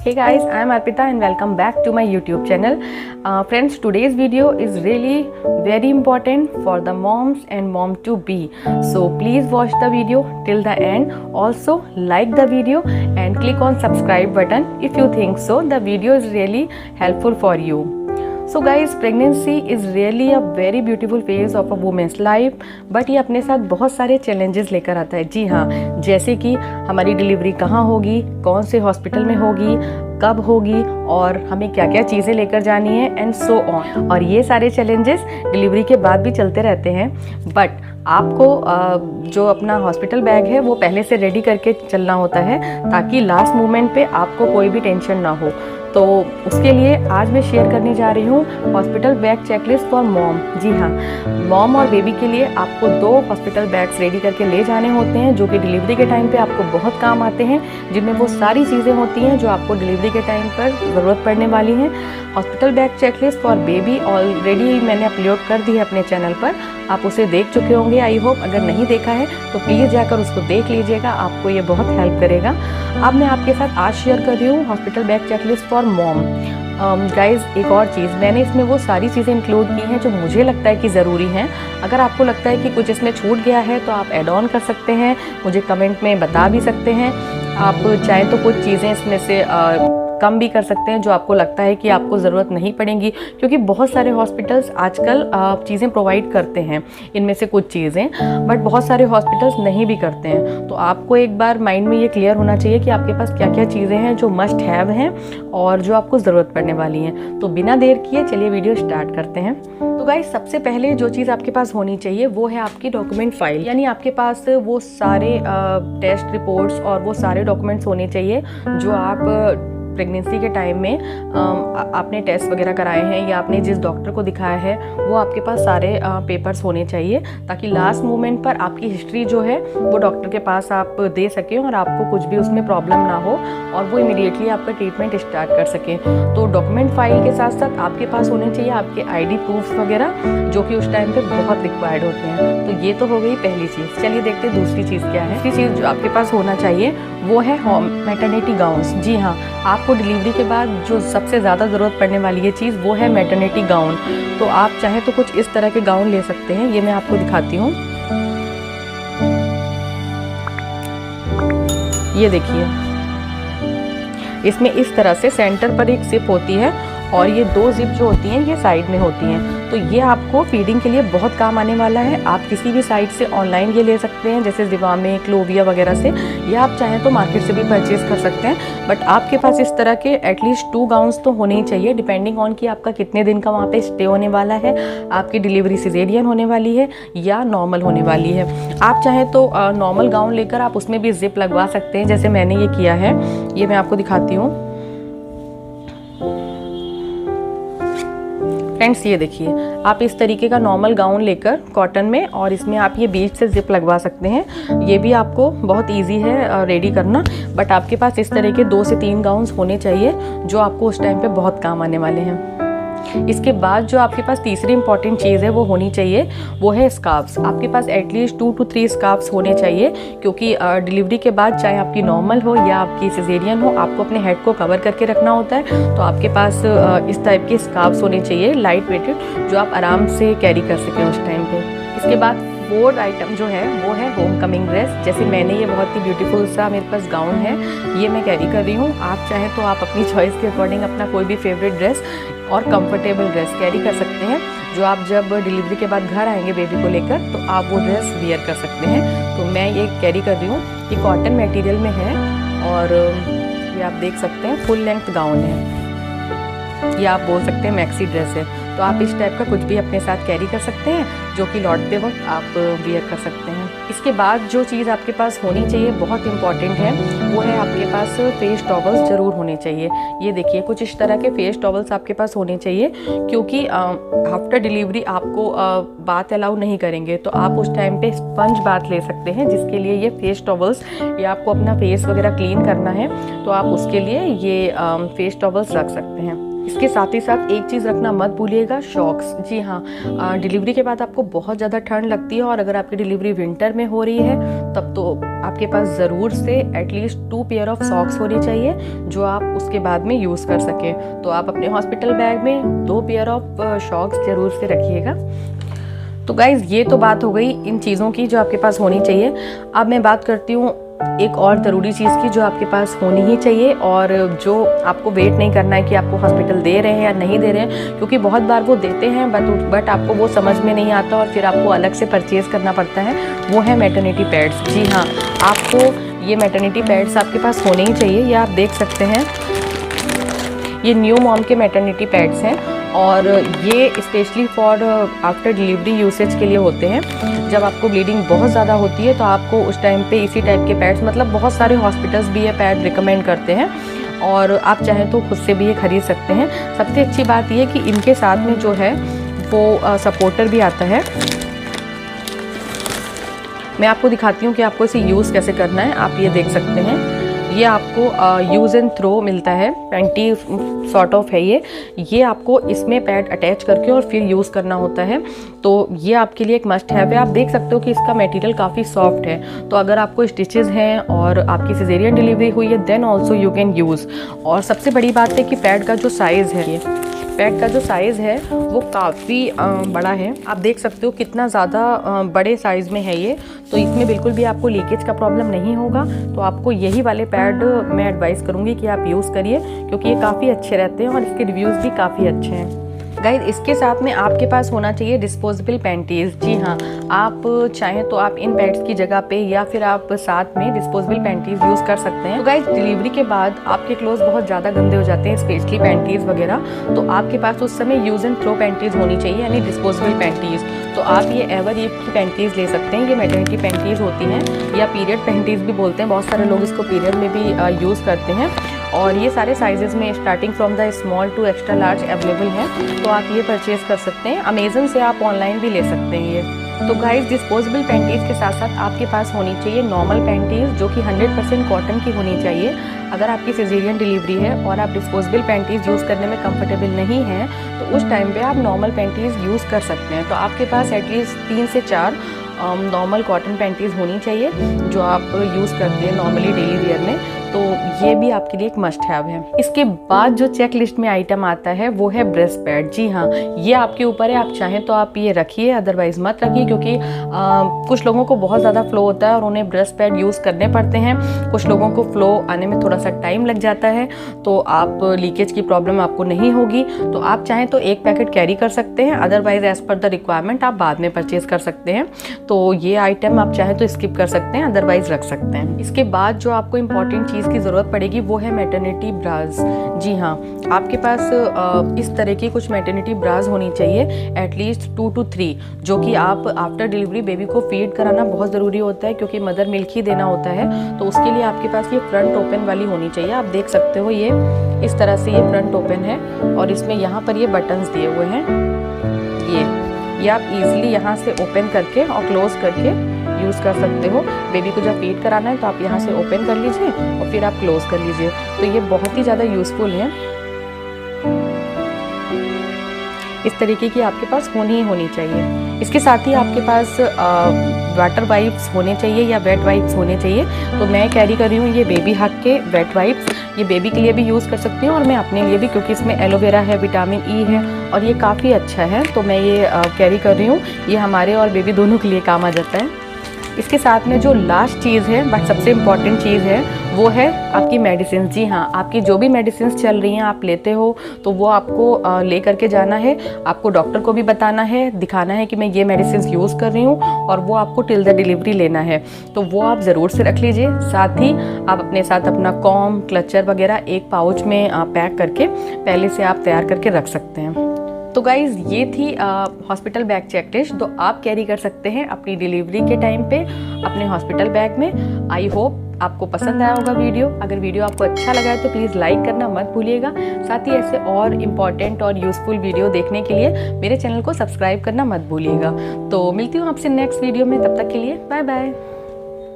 Hey guys, I am Arpita and welcome back to my YouTube channel. Friends, today's video is really very important for the moms and mom to be. So please watch the video till the end. Also like the video and click on subscribe button if you think so. The video is really helpful for you. So guys, pregnancy is really a very beautiful phase of a women's life, but ये अपने साथ बहुत सारे challenges लेकर आता है। जी हाँ, जैसे कि हमारी डिलीवरी कहाँ होगी, कौन से हॉस्पिटल में होगी, कब होगी और हमें क्या क्या चीज़ें लेकर जानी है एंड सो ऑन। और ये सारे चैलेंजेस डिलीवरी के बाद भी चलते रहते हैं, बट आपको जो अपना हॉस्पिटल बैग है वो पहले से रेडी करके चलना होता है ताकि लास्ट मोमेंट पे आपको कोई भी टेंशन ना हो। तो उसके लिए आज मैं शेयर करने जा रही हूँ hospital bag checklist for mom. जी हाँ, मॉम और बेबी के लिए आपको 2 हॉस्पिटल बैग्स रेडी करके ले जाने होते हैं जो कि डिलीवरी के टाइम पे आपको बहुत काम आते हैं, जिनमें वो सारी चीज़ें होती हैं जो आपको डिलीवरी के टाइम पर ज़रूरत पड़ने वाली हैं। Hospital bag checklist for baby already मैंने अपलोड कर दी है अपने चैनल पर, आप उसे देख चुके होंगे आई होप। अगर नहीं देखा है तो प्लीज़ जाकर उसको देख लीजिएगा, आपको ये बहुत हेल्प करेगा। अब मैं आपके साथ आज शेयर कर रही हूँ hospital bag checklist for mom. Guys, एक और चीज़, मैंने इसमें वो सारी चीज़ें इंक्लूड की हैं जो मुझे लगता है कि ज़रूरी हैं। अगर आपको लगता है कि कुछ इसमें छूट गया है तो आप ऐड ऑन कर सकते हैं, मुझे कमेंट में बता भी सकते हैं। आप चाहें तो कुछ चीज़ें इसमें से कम भी कर सकते हैं जो आपको लगता है कि आपको ज़रूरत नहीं पड़ेगी, क्योंकि बहुत सारे हॉस्पिटल्स आजकल चीज़ें प्रोवाइड करते हैं, इनमें से कुछ चीज़ें, बट बहुत सारे हॉस्पिटल्स नहीं भी करते हैं। तो आपको एक बार माइंड में ये क्लियर होना चाहिए कि आपके पास क्या क्या चीज़ें हैं जो मस्ट हैव हैं और जो आपको ज़रूरत पड़ने वाली हैं। तो बिना देर किए चलिए वीडियो स्टार्ट करते हैं। तो गाइस, सबसे पहले जो चीज़ आपके पास होनी चाहिए वो है आपकी डॉक्यूमेंट फाइल, यानी आपके पास वो सारे टेस्ट रिपोर्ट्स और वो सारे डॉक्यूमेंट्स होने चाहिए जो आप प्रेगनेंसी के टाइम में आपने टेस्ट वगैरह कराए हैं या आपने जिस डॉक्टर को दिखाया है वो आपके पास सारे पेपर्स होने चाहिए, ताकि लास्ट मोमेंट पर आपकी हिस्ट्री जो है वो डॉक्टर के पास आप दे सकें और आपको कुछ भी उसमें प्रॉब्लम ना हो और वो इमीडिएटली आपका ट्रीटमेंट स्टार्ट कर सकें। तो डॉक्यूमेंट फाइल के साथ साथ आपके पास होने चाहिए आपके ID प्रूफ्स वगैरह जो कि उस टाइम पर बहुत रिक्वायर्ड होते हैं। तो ये तो हो गई पहली चीज़। चलिए देखते हैं दूसरी चीज़ क्या है। दूसरी चीज़ जो आपके पास होना चाहिए वो है मैटरनिटी गाउन्स। जी हाँ, आपको डिलीवरी के बाद जो सबसे ज़्यादा ज़रूरत पड़ने वाली ये चीज़ वो है मैटरनिटी गाउन। तो आप चाहें तो कुछ इस तरह के गाउन ले सकते हैं, ये मैं आपको दिखाती हूँ। ये देखिए, इसमें इस तरह से सेंटर पर एक जिप होती है और ये 2 जिप जो होती हैं ये साइड में होती हैं। तो ये आपको फीडिंग के लिए बहुत काम आने वाला है। आप किसी भी साइट से ऑनलाइन ये ले सकते हैं, जैसे ज़िवामे, क्लोविया वगैरह से, या आप चाहें तो मार्केट से भी परचेज़ कर सकते हैं। बट आपके पास इस तरह के एटलीस्ट 2 गाउन्स तो होने ही चाहिए, डिपेंडिंग ऑन कि आपका कितने दिन का वहाँ पे स्टे होने वाला है, आपकी डिलीवरी सिजेरियन होने वाली है या नॉर्मल होने वाली है। आप चाहें तो नॉर्मल गाउन लेकर आप उसमें भी जिप लगवा सकते हैं, जैसे मैंने ये किया है, ये मैं आपको दिखाती हूँ। फ्रेंड्स, ये देखिए, आप इस तरीके का नॉर्मल गाउन लेकर कॉटन में और इसमें आप ये बीच से जिप लगवा सकते हैं। ये भी आपको बहुत इजी है रेडी करना, बट आपके पास इस तरह के 2 से 3 गाउन्स होने चाहिए जो आपको उस टाइम पे बहुत काम आने वाले हैं। इसके बाद जो आपके पास तीसरी इंपॉर्टेंट चीज़ है वो होनी चाहिए, वो है स्कार्फ्स। आपके पास एटलीस्ट 2 to 3 स्कार्फ्स होने चाहिए, क्योंकि डिलीवरी के बाद चाहे आपकी नॉर्मल हो या आपकी सिजेरियन हो, आपको अपने हेड को कवर करके रखना होता है। तो आपके पास इस टाइप के स्कार्फ्स होने चाहिए, लाइट वेटेड, जो आप आराम से कैरी कर सकें उस टाइम पे। इसके बाद 4th आइटम जो है वो है होम कमिंग ड्रेस। जैसे मैंने ये बहुत ही ब्यूटीफुल सा मेरे पास गाउन है, ये मैं कैरी कर रही हूँ। आप चाहें तो आप अपनी चॉइस के अकॉर्डिंग अपना कोई भी फेवरेट ड्रेस और कंफर्टेबल ड्रेस कैरी कर सकते हैं, जो आप जब डिलीवरी के बाद घर आएंगे बेबी को लेकर तो आप वो ड्रेस वियर कर सकते हैं। तो मैं ये कैरी कर रही हूँ, ये कॉटन मटेरियल में है और ये आप देख सकते हैं फुल लेंथ गाउन है, या आप बोल सकते हैं मैक्सी ड्रेस है। तो आप इस टाइप का कुछ भी अपने साथ कैरी कर सकते हैं जो कि लौटते वक्त आप वियर कर सकते हैं। इसके बाद जो चीज़ आपके पास होनी चाहिए बहुत इंपॉर्टेंट है, वो है आपके पास फेस टॉवल्स ज़रूर होने चाहिए। ये देखिए, कुछ इस तरह के फेस टॉवल्स आपके पास होने चाहिए, क्योंकि आफ्टर डिलीवरी आपको बात अलाउ नहीं करेंगे, तो आप उस टाइम पे स्पंज बात ले सकते हैं, जिसके लिए ये फेस टॉवल्स, या आपको अपना फेस वगैरह क्लीन करना है तो आप उसके लिए ये फेस टॉवल्स रख सकते हैं। इसके साथ ही साथ एक चीज़ रखना मत भूलिएगा, शॉक्स। जी हाँ, डिलीवरी के बाद आपको बहुत ज़्यादा ठंड लगती है और अगर आपकी डिलीवरी विंटर में हो रही है तब तो आपके पास ज़रूर से एटलीस्ट 2 पेयर ऑफ सॉक्स होनी चाहिए जो आप उसके बाद में यूज़ कर सकें। तो आप अपने हॉस्पिटल बैग में 2 पेयर ऑफ सॉक्स ज़रूर से रखिएगा। तो गाइज़ ये तो बात हो गई इन चीज़ों की जो आपके पास होनी चाहिए। अब मैं बात करती हूँ एक और ज़रूरी चीज़ की जो आपके पास होनी ही चाहिए और जो आपको वेट नहीं करना है कि आपको हॉस्पिटल दे रहे हैं या नहीं दे रहे हैं, क्योंकि बहुत बार वो देते हैं बट आपको वो समझ में नहीं आता और फिर आपको अलग से परचेज़ करना पड़ता है। वो है मैटरनिटी पैड्स। जी हाँ, आपको ये मैटरनिटी पैड्स आपके पास होने ही चाहिए। ये आप देख सकते हैं, ये न्यू मॉम के मैटरनिटी पैड्स हैं और ये specially for after delivery usage के लिए होते हैं। जब आपको ब्लीडिंग बहुत ज़्यादा होती है तो आपको उस टाइम पे इसी टाइप के पैड्स, मतलब बहुत सारे हॉस्पिटल्स भी ये पैड रिकमेंड करते हैं और आप चाहें तो खुद से भी ये खरीद सकते हैं। सबसे अच्छी बात ये कि इनके साथ में जो है वो सपोर्टर भी आता है। मैं आपको दिखाती हूँ कि आपको इसे यूज़ कैसे करना है। आप ये देख सकते हैं, ये आपको यूज़ एंड थ्रो मिलता है, पैंटी सॉर्ट ऑफ है ये आपको इसमें पैड अटैच करके और फिर यूज़ करना होता है। तो ये आपके लिए एक मस्ट हैव है। आप देख सकते हो कि इसका मटेरियल काफ़ी सॉफ्ट है, तो अगर आपको स्टिचेस हैं और आपकी सिजेरियन डिलीवरी हुई है then also you can use. और सबसे बड़ी बात है कि पैड का जो साइज़ है वो काफ़ी बड़ा है। आप देख सकते हो कितना ज़्यादा बड़े साइज़ में है ये, तो इसमें बिल्कुल भी आपको लीकेज का प्रॉब्लम नहीं होगा। तो आपको यही वाले पैड मैं एडवाइस करूँगी कि आप यूज़ करिए, क्योंकि ये काफ़ी अच्छे रहते हैं और इसके रिव्यूज़ भी काफ़ी अच्छे हैं। गाइज इसके साथ में आपके पास होना चाहिए डिस्पोजेबल पैंटीज़। जी हाँ, आप चाहें तो आप इन पैड्स की जगह पे या फिर आप साथ में डिस्पोजेबल पैंटीज़ यूज़ कर सकते हैं। तो गाइज डिलीवरी के बाद आपके क्लोथ्स बहुत ज़्यादा गंदे हो जाते हैं, स्पेशली पैंटीज़ वगैरह, तो आपके पास उस समय यूज़ एंड थ्रो पैंटीज़ होनी चाहिए, यानी डिस्पोजेबल पैंटीज़। तो आप ये एवर यूज की पैंटीज़ ले सकते हैं। ये मैटरनिटी पैंटीज़ होती हैं या पीरियड पैंटीज़ भी बोलते हैं, बहुत सारे लोग इसको पीरियड में भी यूज़ करते हैं। और ये सारे साइजेस में starting from the small to extra large available हैं, तो आप ये परचेज कर सकते हैं। अमेजन से आप ऑनलाइन भी ले सकते हैं ये। तो गाइस डिस्पोजेबल पैंटीज़ के साथ साथ आपके पास होनी चाहिए नॉर्मल पैंटीज़ जो कि 100% कॉटन की होनी चाहिए। अगर आपकी सिजेरियन डिलीवरी है और आप डिस्पोजेबल पैंटीज़ यूज़ करने में कंफर्टेबल नहीं हैं तो उस टाइम पे आप नॉर्मल पैंटीज़ यूज़ कर सकते हैं। तो आपके पास एटलीस्ट 3 से 4 नॉर्मल कॉटन पैंटीज़ होनी चाहिए जो आप यूज़ करते हैं नॉर्मली डेली वेयर में। तो ये भी आपके लिए एक मस्ट हैव है। इसके बाद जो चेक लिस्ट में आइटम आता है वो है ब्रेस्ट पैड। जी हाँ, ये आपके ऊपर है, आप चाहें तो आप ये रखिए, अदरवाइज मत रखिए, क्योंकि कुछ लोगों को बहुत ज़्यादा फ्लो होता है और उन्हें ब्रेस्ट पैड यूज़ करने पड़ते हैं। कुछ लोगों को फ्लो आने में थोड़ा सा टाइम लग जाता है, तो आप लीकेज की प्रॉब्लम आपको नहीं होगी। तो आप चाहें तो एक पैकेट कैरी कर सकते हैं, otherwise as per the requirement आप बाद में परचेज कर सकते हैं। तो ये आइटम आप चाहें तो स्किप कर सकते हैं, अदरवाइज रख सकते हैं। इसके बाद जो आपको इंपॉर्टेंट चीज़ की ज़रूरत पड़ेगी वो है मैटरनिटी ब्राज। जी हाँ, आपके पास इस तरह की कुछ मैटरनिटी ब्राज होनी चाहिए, एटलीस्ट 2 to 3, जो कि आप आफ्टर डिलीवरी बेबी को फीड कराना बहुत ज़रूरी होता है, क्योंकि मदर मिल्क ही देना होता है। तो उसके लिए आपके पास ये फ्रंट ओपन वाली होनी चाहिए। आप देख सकते हो ये इस तरह से ये फ्रंट ओपन है और इसमें यहाँ पर ये बटन्स दिए हुए हैं। ये आप इजीली यहाँ से ओपन करके और क्लोज करके यूज़ कर सकते हो। बेबी को जब फीड कराना है तो आप यहाँ से ओपन कर लीजिए और फिर आप क्लोज कर लीजिए। तो ये बहुत ही ज़्यादा यूज़फुल है। इस तरीके की आपके पास होनी चाहिए। इसके साथ ही आपके पास वाटर वाइप्स होने चाहिए या वेट वाइप्स होने चाहिए। तो मैं कैरी कर रही हूँ ये बेबी हग के वेट वाइप्स। ये बेबी के लिए भी यूज़ कर सकती हूँ और मैं अपने लिए भी, क्योंकि इसमें एलोवेरा है, विटामिन ई है और ये काफ़ी अच्छा है। तो मैं ये कैरी कर रही हूँ। ये हमारे और बेबी दोनों के लिए काम आ जाता है। इसके साथ में जो लास्ट चीज़ है बट सबसे इम्पॉर्टेंट चीज़ है वो है आपकी मेडिसिन। जी हाँ, आपकी जो भी मेडिसिन चल रही हैं आप लेते हो तो वो आपको ले करके जाना है। आपको डॉक्टर को भी बताना है, दिखाना है कि मैं ये मेडिसिन यूज़ कर रही हूँ और वो आपको टिल द डिलीवरी लेना है। तो वो आप ज़रूर से रख लीजिए। साथ ही आप अपने साथ अपना कॉम, क्लचर वगैरह एक पाउच में पैक करके पहले से आप तैयार करके रख सकते हैं। तो गाइज़ ये थी हॉस्पिटल बैग चेक लिस्ट, तो आप कैरी कर सकते हैं अपनी डिलीवरी के टाइम पे अपने हॉस्पिटल बैग में। आई होप आपको पसंद आया होगा वीडियो। अगर वीडियो आपको अच्छा लगा है तो प्लीज़ लाइक करना मत भूलिएगा। साथ ही ऐसे और इम्पॉर्टेंट और यूज़फुल वीडियो देखने के लिए मेरे चैनल को सब्सक्राइब करना मत भूलिएगा। तो मिलती हूँ आपसे नेक्स्ट वीडियो में, तब तक के लिए बाय बाय।